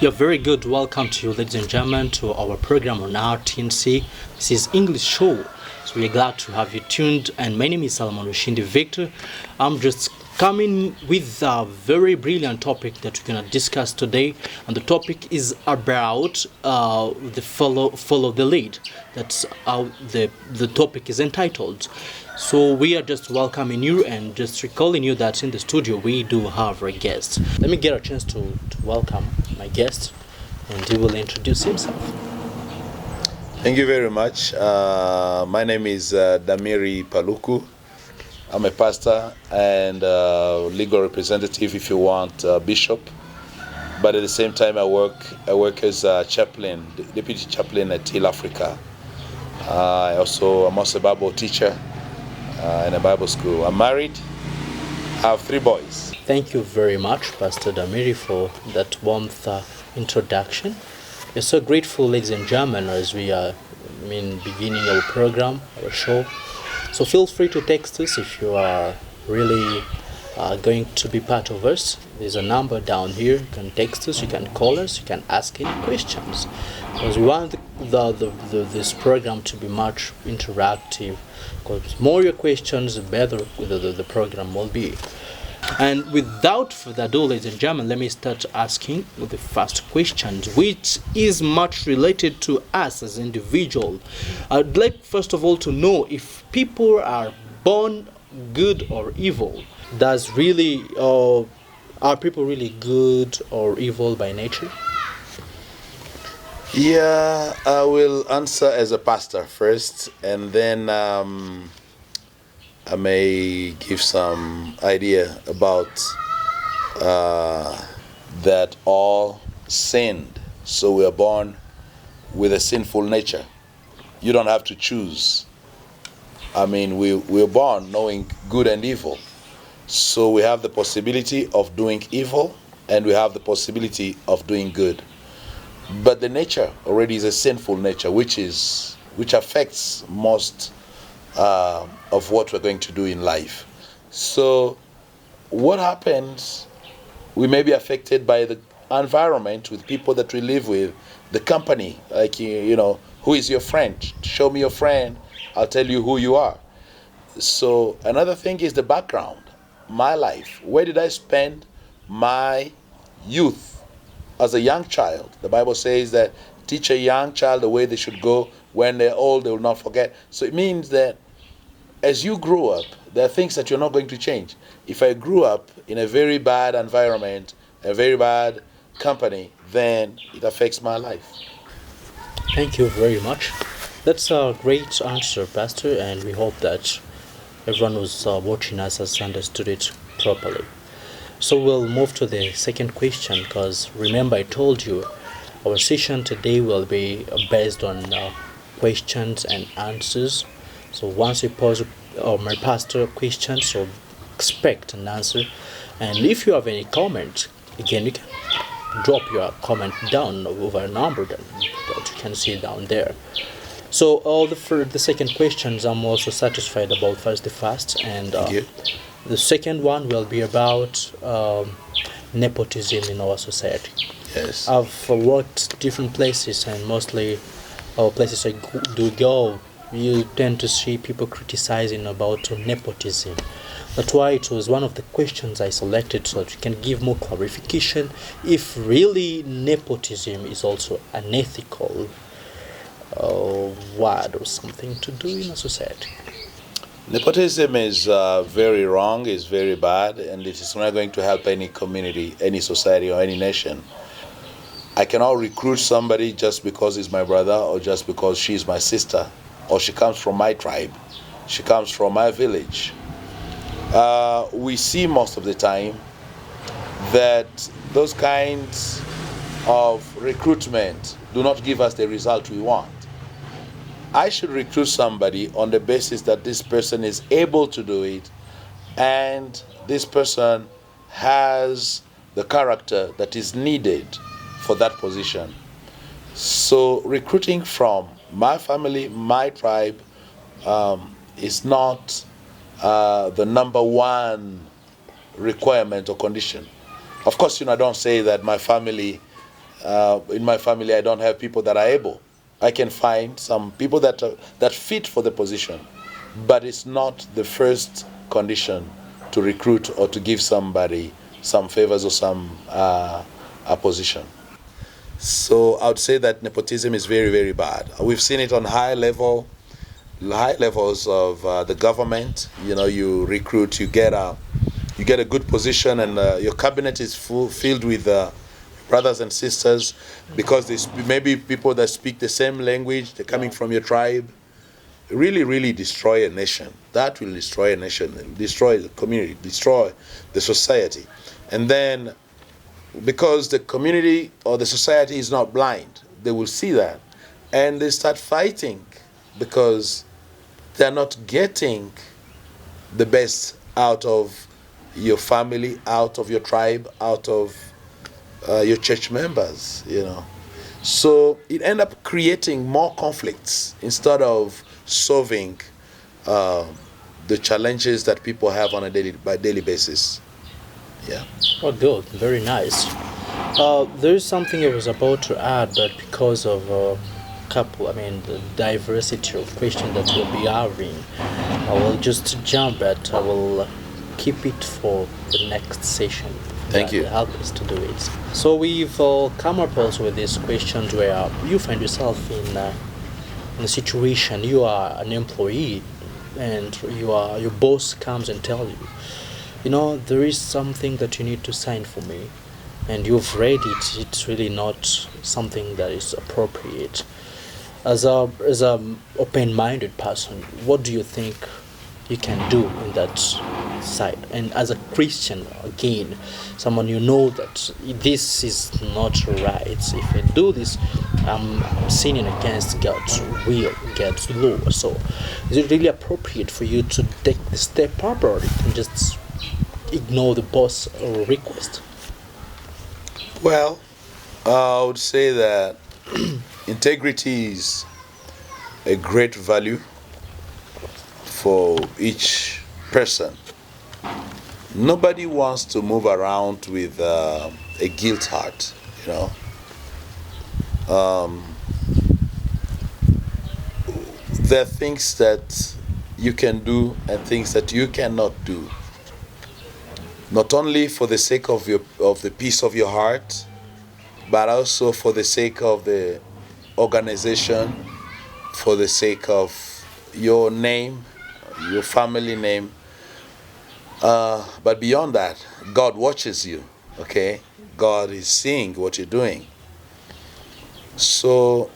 You're very good. Welcome to you, ladies and gentlemen, to our program on RTNC. This is English Show. So we're glad to have you tuned. And my name is Salomon Rushindi Victor. I'm just coming with a very brilliant topic that we're gonna discuss today, and the topic is about the follow the lead. That's how the topic is entitled. So we are just welcoming you and just recalling you that in the studio we do have a guest. Let me get a chance to welcome my guest, and he will introduce himself. Thank you very much. My name is Damiri Paluku. I'm a pastor and legal representative, if you want, bishop. But at the same time, I work as a chaplain, deputy chaplain at Hill Africa. I'm also a Bible teacher in a Bible school. I'm married. I have 3 boys. Thank you very much, Pastor Damiri, for that warmth introduction. We're so grateful, ladies and gentlemen, as we are beginning our program, our show. So feel free to text us if you are really going to be part of us. There's a number down here. You can text us, you can call us, you can ask any questions. Because we want this program to be much interactive. Because more your questions, the better the program will be. And without further ado, ladies and gentlemen, let me start asking the first question, which is much related to us as individuals. I'd like first of all to know if people are born good or evil. Are people really good or evil by nature? Yeah, I will answer as a pastor first, and then I may give some idea about that all sinned. So we are born with a sinful nature. You don't have to choose. We're born knowing good and evil. So we have the possibility of doing evil, and we have the possibility of doing good. But the nature already is a sinful nature, which affects most of what we're going to do in life. So what happens, we may be affected by the environment, with people that we live with, the company, like, who is your friend? Show me your friend, I'll tell you who you are. So another thing is the background, my life. Where did I spend my youth as a young child? The Bible says that teach a young child the way they should go. When they're old, they will not forget. So it means that as you grow up, there are things that you're not going to change. If I grew up in a very bad environment, a very bad company, then it affects my life. Thank you very much. That's a great answer, Pastor, and we hope that everyone who's watching us has understood it properly. So we'll move to the second question, because remember I told you our session today will be based on questions and answers. So once you pose my pastor a question, so expect an answer. And if you have any comment, again, you can drop your comment down over a number that you can see down there. So for the second questions, I'm also satisfied about the first, and the second one will be about nepotism in our society. Yes. I've worked different places, and mostly places I do go, you tend to see people criticizing about nepotism. That's why it was one of the questions I selected, so that you can give more clarification if really nepotism is also unethical word or something to do in a society. Nepotism is very wrong, is very bad, and it is not going to help any community, any society, or any nation. I cannot recruit somebody just because he's my brother, or just because she's my sister, or she comes from my tribe, she comes from my village. We see most of the time that those kinds of recruitment do not give us the result we want. I should recruit somebody on the basis that this person is able to do it, and this person has the character that is needed for that position. So recruiting from my family, my tribe, is not the number one requirement or condition. Of course, I don't say that my family in my family, I don't have people that are able. I can find some people that fit for the position, but it's not the first condition to recruit or to give somebody some favors or some a position. So I would say that nepotism is very, very bad. We've seen it on high levels of the government. You know, you recruit, you get a good position, and your cabinet is filled with brothers and sisters, because there's maybe people that speak the same language, they're coming from your tribe. Really, really destroy a nation. That will destroy a nation, destroy the community, destroy the society. And then, because the community or the society is not blind, they will see that, and they start fighting because they're not getting the best out of your family, out of your tribe, out of your church members, you know. So it end up creating more conflicts instead of solving the challenges that people have on a daily basis. Yeah. Oh, good. Very nice. There is something I was about to add, but because of the diversity of questions that we'll be having, I will just jump at. I will keep it for the next session. Thank you. Help us to do it. So we've come up also with these questions where you find yourself in a situation. You are an employee, and your boss comes and tells you, you know, there is something that you need to sign for me, and you've read it. It's really not something that is appropriate. As a open-minded person, what do you think you can do in that side? And as a Christian, again, someone you know that this is not right. If I do this, I'm sinning against God's will, God's law. So, is it really appropriate for you to take the step up, or and just ignore the boss request? Well, I would say that integrity is a great value for each person. Nobody wants to move around with a guilt heart, you know. There are things that you can do and things that you cannot do. Not only for the sake of the peace of your heart, but also for the sake of the organization, for the sake of your name, your family name. But beyond that, God watches you, okay? God is seeing what you're doing. So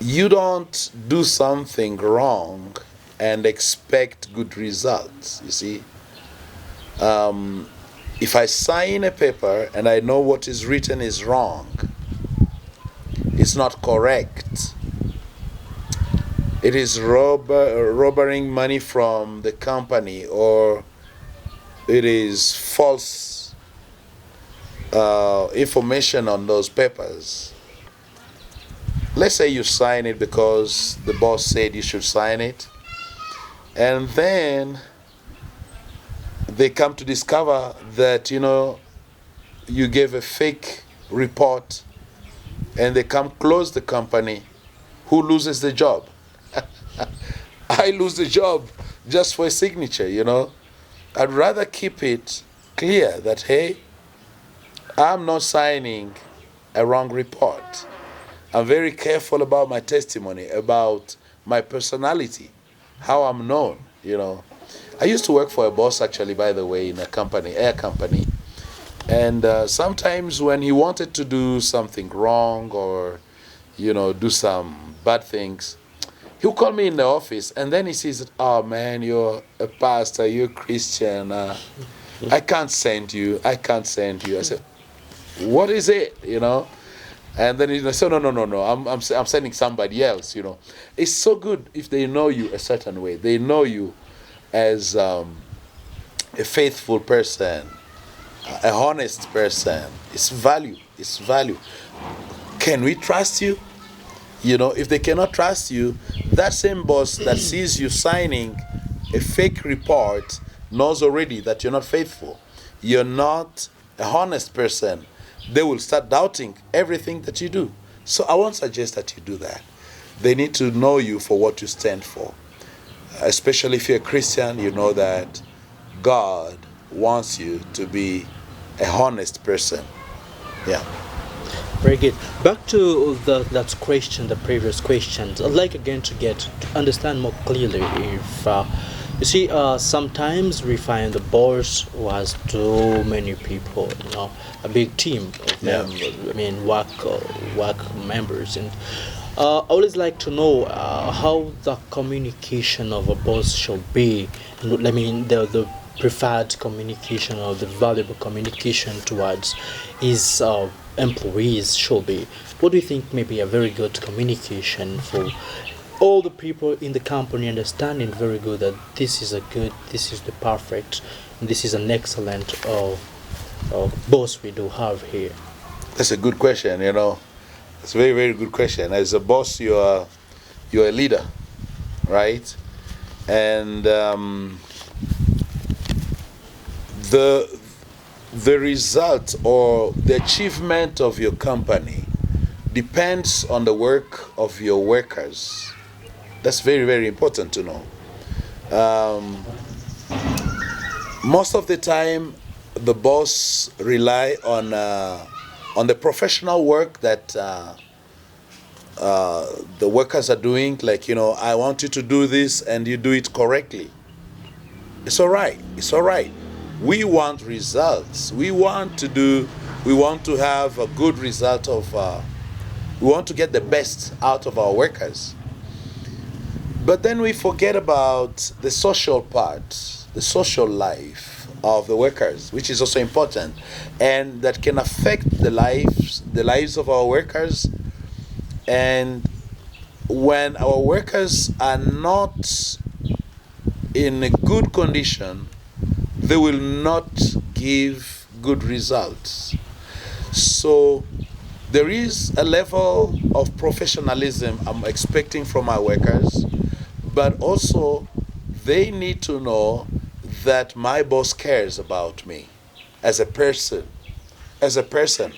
you don't do something wrong and expect good results, you see. If I sign a paper and I know what is written is wrong, it's not correct, it is robbing money from the company, or it is false information on those papers. Let's say you sign it because the boss said you should sign it, and then they come to discover that, you know, you gave a fake report, and they come close the company. Who loses the job? I lose the job just for a signature, you know. I'd rather keep it clear that, hey, I'm not signing a wrong report. I'm very careful about my testimony, about my personality, how I'm known, you know. I used to work for a boss, actually, by the way, in a company, air company. And sometimes when he wanted to do something wrong, or, you know, do some bad things, he'll call me in the office, and then he says, oh man, you're a pastor, you're a Christian, I can't send you. I said, what is it, you know? And then he said, no, I'm sending somebody else, you know. It's so good if they know you a certain way. They know you as a faithful person, a honest person. It's value. Can we trust you? You know, if they cannot trust you, that same boss that sees you signing a fake report knows already that you're not faithful. You're not a honest person. they will start doubting everything that you do. So I won't suggest that you do that. They need to know you for what you stand for. Especially if you're a Christian, you know that God wants you to be a honest person. Yeah. Very good. Back to that question, the previous questions. I'd like again to understand more clearly if you see, sometimes we find the boss who has too many people, a big team of Yeah. work members, and I always like to know how the communication of a boss should be. I mean, the preferred communication or the valuable communication towards his employees should be. What do you think may be a very good communication for all the people in the company understanding very good that this is the perfect, this is an excellent boss we do have here? That's a good question, It's a very, very good question. As a boss, you're a leader, right? And the result or the achievement of your company depends on the work of your workers. That's very, very important to know. Most of the time, the boss rely on the professional work that the workers are doing. Like, I want you to do this and you do it correctly. It's all right. It's all right. We want results. We want to have a good result we want to get the best out of our workers. But then we forget about the social part, the social life of the workers, which is also important, and that can affect the lives of our workers. And when our workers are not in a good condition, they will not give good results. So there is a level of professionalism I'm expecting from our workers, but also they need to know that my boss cares about me as a person. As a person,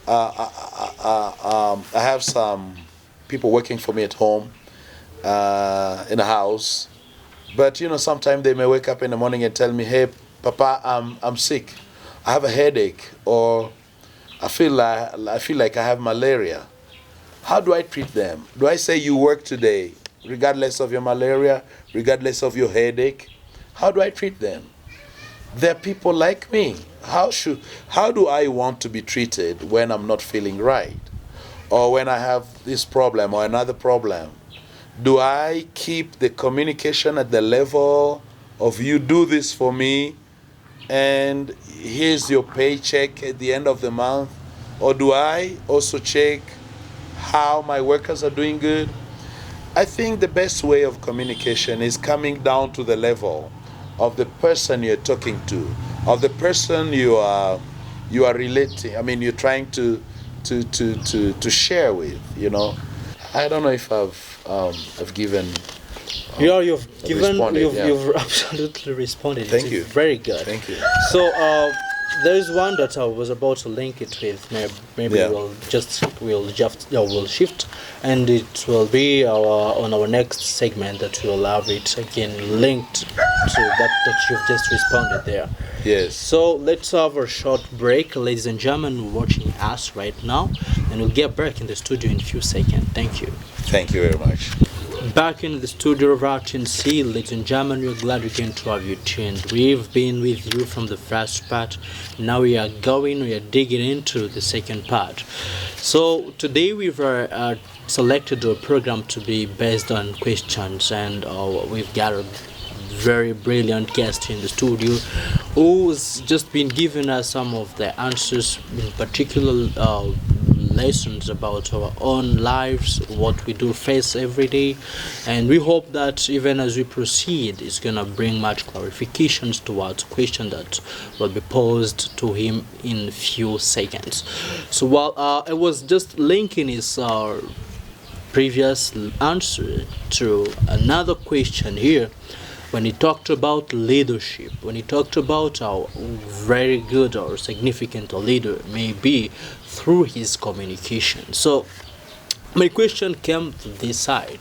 I have some people working for me at home, in the house, but sometimes they may wake up in the morning and tell me, "Hey, Papa, I'm sick. I have a headache, or I feel like I have malaria." How do I treat them? Do I say you work today, regardless of your malaria, regardless of your headache? How do I treat them? They're people like me. How do I want to be treated when I'm not feeling right? Or when I have this problem or another problem? Do I keep the communication at the level of you do this for me and here's your paycheck at the end of the month? Or do I also check how my workers are doing good? I think the best way of communication is coming down to the level of the person you're talking to, of the person you are relating. I mean, you're trying to share with. I don't know if I've given. Yeah, you've Yeah. absolutely responded. Thank It's you. very good. Thank you. So there is one that I was about to link it with. Maybe Yeah. we'll shift, and it will be on our next segment that we'll have it again linked to that you've just responded there. Yes. So let's have a short break, ladies and gentlemen, watching us right now, and we'll get back in the studio in a few seconds. Thank you. Thank you very much. Back in the studio of RTNC, ladies and gentlemen, we're glad again to have you tuned. We've been with you from the first part. Now we are digging into the second part. So today we've selected a program to be based on questions, and we've got a very brilliant guest in the studio who's just been giving us some of the answers, in particular lessons about our own lives, what we do face every day, and we hope that even as we proceed, it's gonna bring much clarifications towards question that will be posed to him in a few seconds. So while I was just linking his previous answer to another question here, when he talked about leadership, when he talked about how very good or significant a leader may be through his communication. So my question came to this side.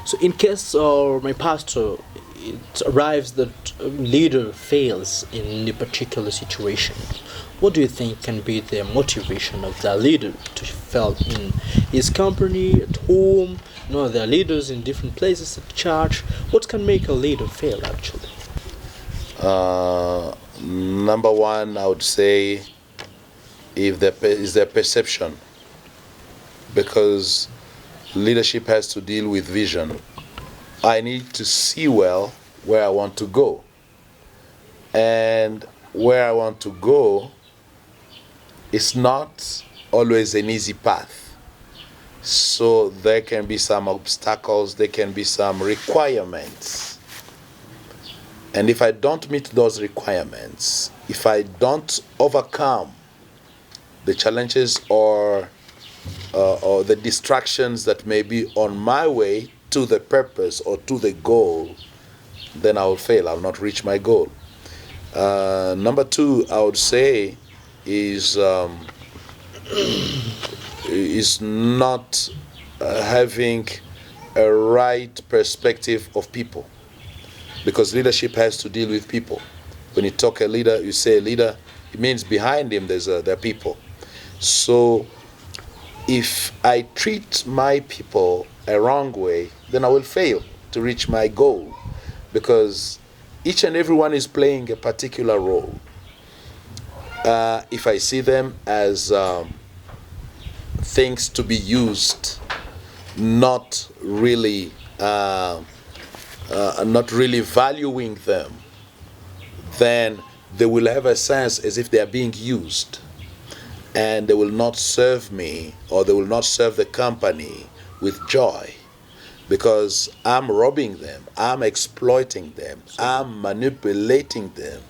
So in case my pastor, it arrives that a leader fails in a particular situation, what do you think can be the motivation of the leader to fail in his company, at home? You know, there are leaders in different places at church. What can make a leader fail actually? Number one, I would say, if there is their perception, because leadership has to deal with vision. I need to see well where I want to go, and where I want to go is not always an easy path. So there can be some obstacles, there can be some requirements. And if I don't meet those requirements, if I don't overcome the challenges or the distractions that may be on my way to the purpose or to the goal, then I will fail. I will not reach my goal. Number two, I would say, is not having a right perspective of people, because leadership has to deal with people. When you talk a leader, you say a leader, it means behind him there are people. So if I treat my people a wrong way, then I will fail to reach my goal, because each and everyone is playing a particular role. If I see them as things to be used, not really valuing them, then they will have a sense as if they are being used, and they will not serve me, or they will not serve the company with joy, because I'm robbing them, I'm exploiting them, I'm manipulating them.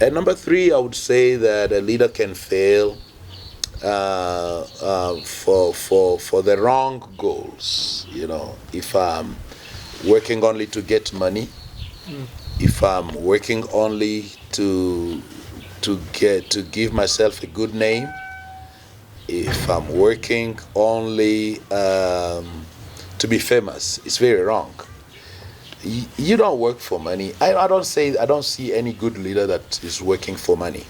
And number three, I would say that a leader can fail for the wrong goals. You know, if I'm working only to get money, if I'm working only to give myself a good name, if I'm working only to be famous, it's very wrong. You don't work for money. I don't see any good leader that is working for money.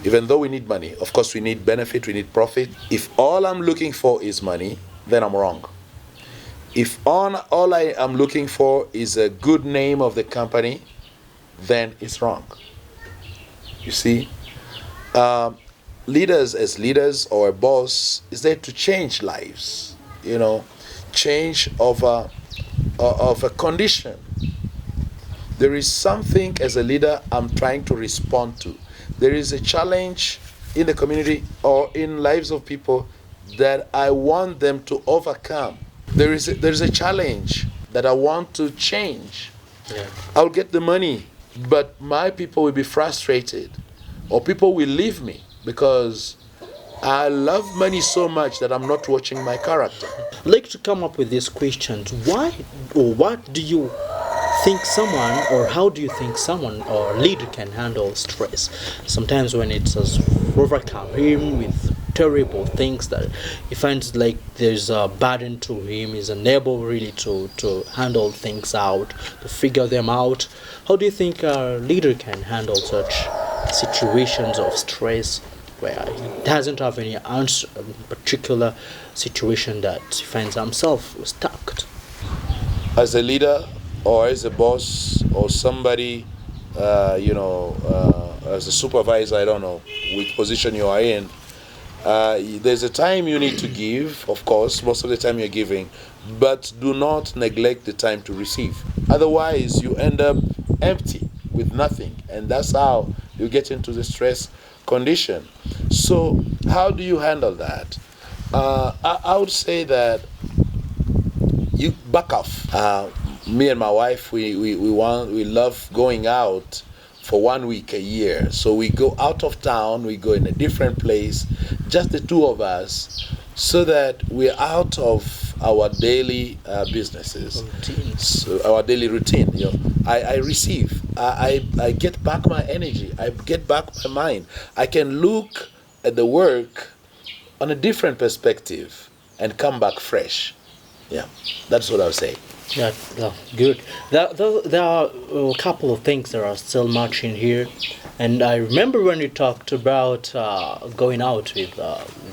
Even though we need money, of course we need benefit, we need profit. If all I'm looking for is money, then I'm wrong. If all I am looking for is a good name of the company, then it's wrong. You see, leaders as leaders, or a boss, is there to change lives. You know, change of a condition. There is something as a leader I'm trying to respond to. There is a challenge in the community or in lives of people that I want them to overcome. There is a challenge that I want to change. Yeah. I'll get the money, but my people will be frustrated, or people will leave me because I love money so much that I'm not watching my character. I'd like to come up with these questions. Why or what do you think someone, or how do you think someone or leader can handle stress? Sometimes when it has overcome him with terrible things that he finds like there's a burden to him, he's unable really to handle things out, to figure them out. How do you think a leader can handle such situations of stress where he doesn't have any answer in particular situation that he finds himself stuck? As a leader, or as a boss, or somebody, as a supervisor, I don't know which position you are in, there's a time you need to give. Of course, most of the time you're giving, but do not neglect the time to receive. Otherwise, you end up empty with nothing, and that's how you get into the stress condition. So how do you handle that? I would say that you back off. Me and my wife, we love going out for 1 week a year. So we go out of town, we go in a different place, just the two of us, so that we're out of our daily businesses, so our daily routine. I receive, I get back my energy, I get back my mind. I can look at the work on a different perspective and come back fresh. Yeah, that's what I'll say. Yeah, yeah, good. There are a couple of things that are still matching here, and I remember when you talked about going out with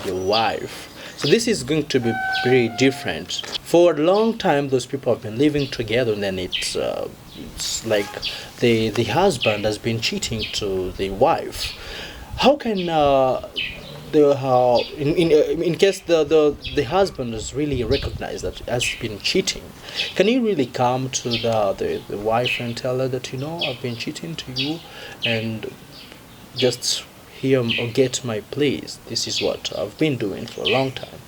your wife. So this is going to be pretty different. For a long time, those people have been living together, and then it's like the husband has been cheating to the wife. How can in case the husband is really recognized that has been cheating, can he really come to the wife and tell her that, I've been cheating to you, and just hear or get my place, this is what I've been doing for a long time?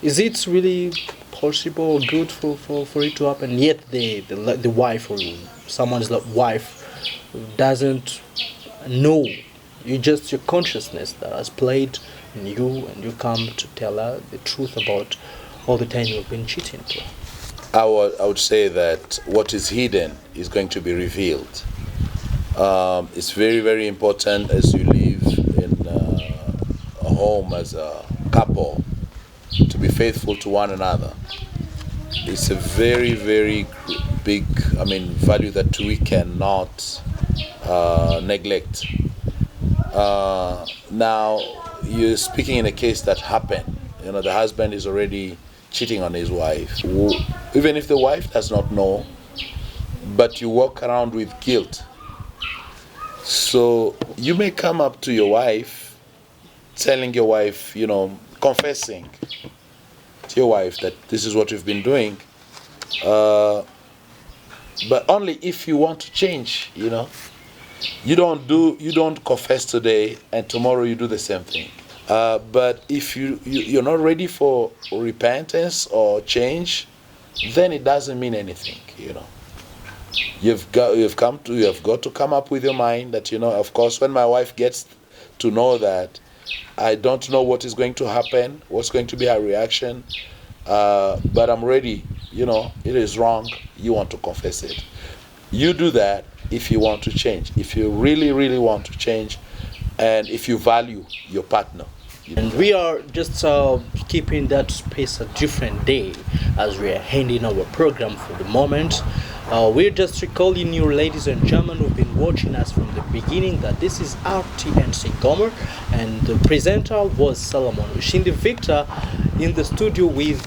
Is it really possible or good for it to happen, yet the wife or someone's wife doesn't know? You just your consciousness that has played in you, and you come to tell her the truth about all the time you've been cheating to her. I would say that what is hidden is going to be revealed. It's very, very important as you live in a home as a couple to be faithful to one another. It's a very, very big, value that we cannot neglect. Now, you're speaking in a case that happened. The husband is already cheating on his wife. Even if the wife does not know, but you walk around with guilt. So you may come up to your wife, telling your wife, confessing to your wife that this is what you've been doing. But only if you want to change, You don't confess today and tomorrow you do the same thing. But if you're not ready for repentance or change, then it doesn't mean anything. You've got to come up with your mind that, of course, when my wife gets to know that I don't know what is going to happen, what's going to be her reaction, but I'm ready. It is wrong. You want to confess it. You do that if you want to change, if you really, really want to change, and if you value your partner. And we are just keeping that space a different day as we are ending our program for the moment. We're just recalling you, ladies and gentlemen, who've been watching us from the beginning, that this is RTNC Gomer, and the presenter was Solomon Ushindi Victor, in the studio with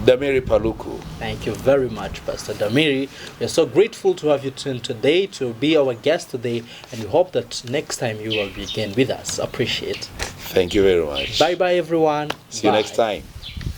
Damiri Paluku. Thank you very much, Pastor Damiri. We are so grateful to have you today, to be our guest today, and we hope that next time you will be again with us. Appreciate. Thank you very much. Bye-bye, everyone. See you next time.